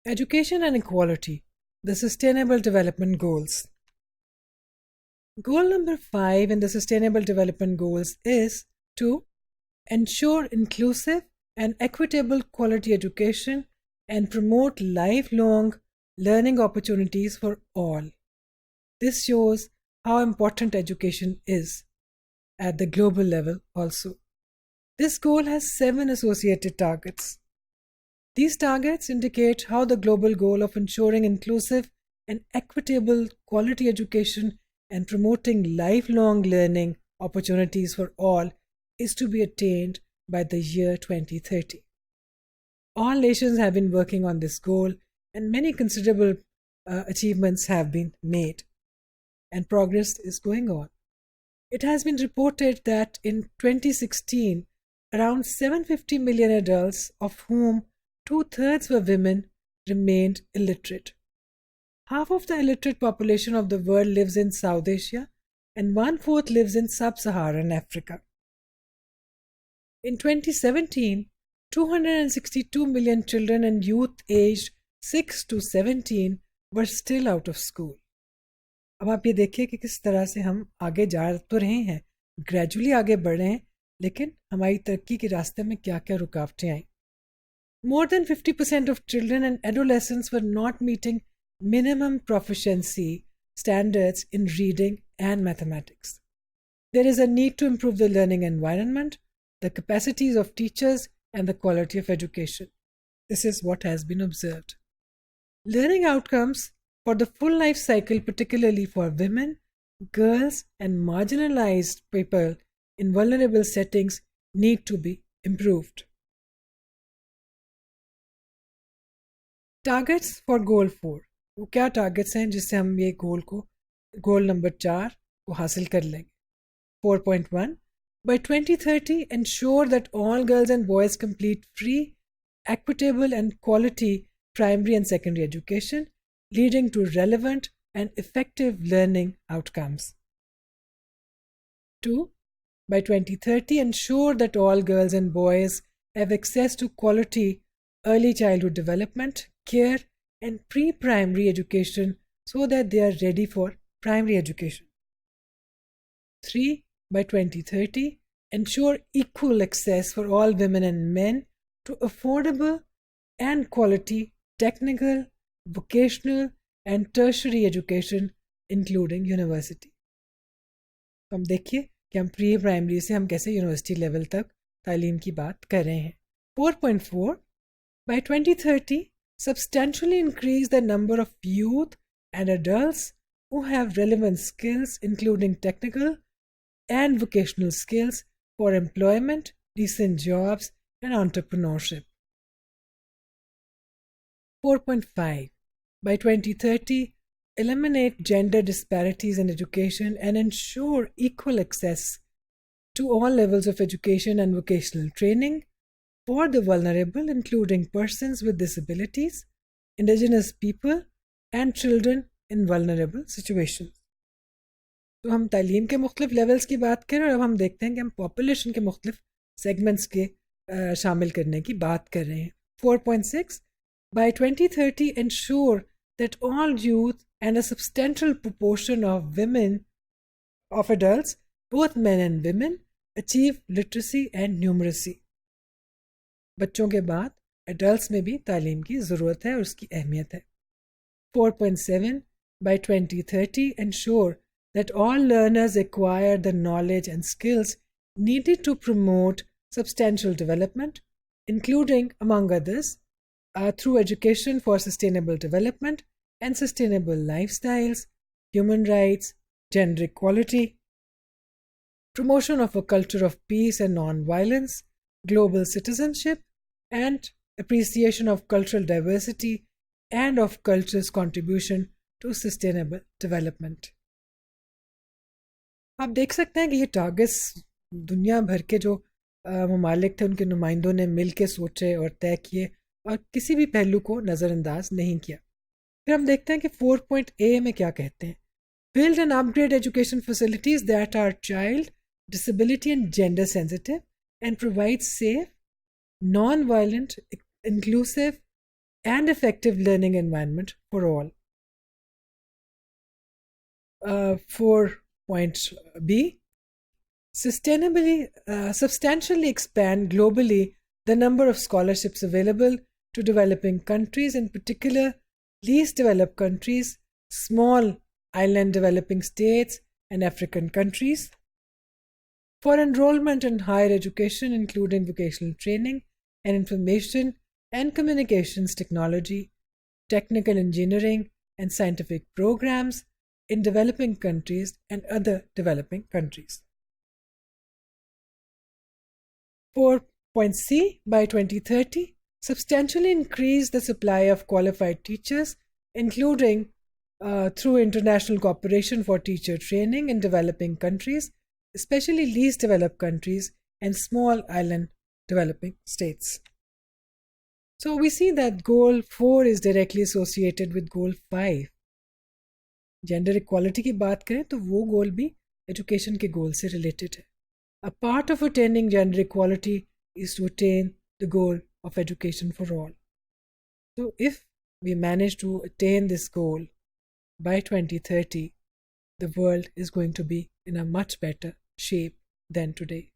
Education and Equality, the Sustainable Development Goals. Goal number 5 in the Sustainable Development Goals is to ensure inclusive and equitable quality education and promote lifelong learning opportunities for all. This shows how important education is at the global level also. This goal has 7 associated targets. These targets indicate how the global goal of ensuring inclusive and equitable quality education and promoting lifelong learning opportunities for all is to be attained by the year 2030. All nations have been working on this goal, and many considerable achievements have been made, and progress is going on. It has been reported that in 2016, around 750 million adults, of whom 2/3 were women, remained illiterate. Half of the illiterate population of the world lives in South Asia, and 1/4 lives in sub-Saharan Africa. In 2017, 262 million children and youth aged 6 to 17 were still out of school. अब आप ये देखिए कि किस तरह से हम आगे जा तो रहे हैं, ग्रेजुअली आगे बढ़ रहे हैं, लेकिन हमारी तरक्की के रास्ते में क्या क्या रुकावटें आई. More than 50% of children and adolescents were not meeting minimum proficiency standards in reading and mathematics. There is a need to improve the learning environment, the capacities of teachers, and the quality of education. This is what has been observed. Learning outcomes for the full life cycle, particularly for women, girls, and marginalized people in vulnerable settings, need to be improved. Targets for Goal 4. वो क्या targets हैं जिससे हम ये goal number 4 को हासिल कर लेंगे. 4.1 By 2030, ensure that all girls and boys complete free, equitable and quality primary and secondary education, leading to relevant and effective learning outcomes. 2. By 2030, ensure that all girls and boys have access to quality early childhood development, care, and pre-primary education so that they are ready for primary education. 3. By 2030, ensure equal access for all women and men to affordable and quality technical, vocational, and tertiary education, including university. तो हम देखिए कि हम pre primary से हम कैसे university level तक तालीम की बात कर रहे हैं. 4.4 By 2030, substantially increase the number of youth and adults who have relevant skills, including technical and vocational skills for employment, decent jobs, and entrepreneurship. 4.5 By 2030, eliminate gender disparities in education and ensure equal access to all levels of education and vocational training for the vulnerable, including persons with disabilities, indigenous people, and children in vulnerable situations. तो हम तालीम के मुख्तलिफ levels की बात करें और अब हम देखते हैं कि हम पॉपुलेशन के मुख्तलिफ सेगमेंट्स के शामिल करने की बात कर रहे हैं. 4.6 By 2030, ensure that all youth and a substantial proportion of adults, both men and women, achieve literacy and numeracy. बच्चों के बाद एडल्ट्स में भी तालीम की ज़रूरत है और उसकी अहमियत है. 4.7 By 2030, ensure that all learners acquire the knowledge and skills needed to promote substantial development, including, among others, through education for sustainable development and sustainable lifestyles, human rights, gender equality, promotion of a culture of peace and non-violence, global citizenship, and appreciation of cultural diversity and of culture's contribution to sustainable development. आप देख सकते हैं कि ये targets दुनिया भर के जो ममालिक थे उनके नुमाइंदों ने मिल के सोचे और तय किए और किसी भी पहलू को नज़रअंदाज नहीं किया. फिर हम देखते हैं कि 4.A में क्या कहते हैं. Build and upgrade education facilities that are child, disability and gender sensitive and provide safe, non-violent, inclusive and effective learning environment for all. 4.B, substantially expand globally the number of scholarships available to developing countries, in particular least developed countries, small island developing states, and African countries. For enrollment in higher education, including vocational training and information and communications technology, technical engineering, and scientific programs in developing countries and other developing countries. 4.C, by 2030, substantially increase the supply of qualified teachers, including through international cooperation for teacher training in developing countries, especially least developed countries and small island developing states. So we see that goal 4 is directly associated with goal 5. Gender equality की बात करें तो वो गोल भी education के गोल से related है. A part of attaining gender equality is to attain the goal of education for all. So if we manage to attain this goal by 2030, the world is going to be in a much better shape than today.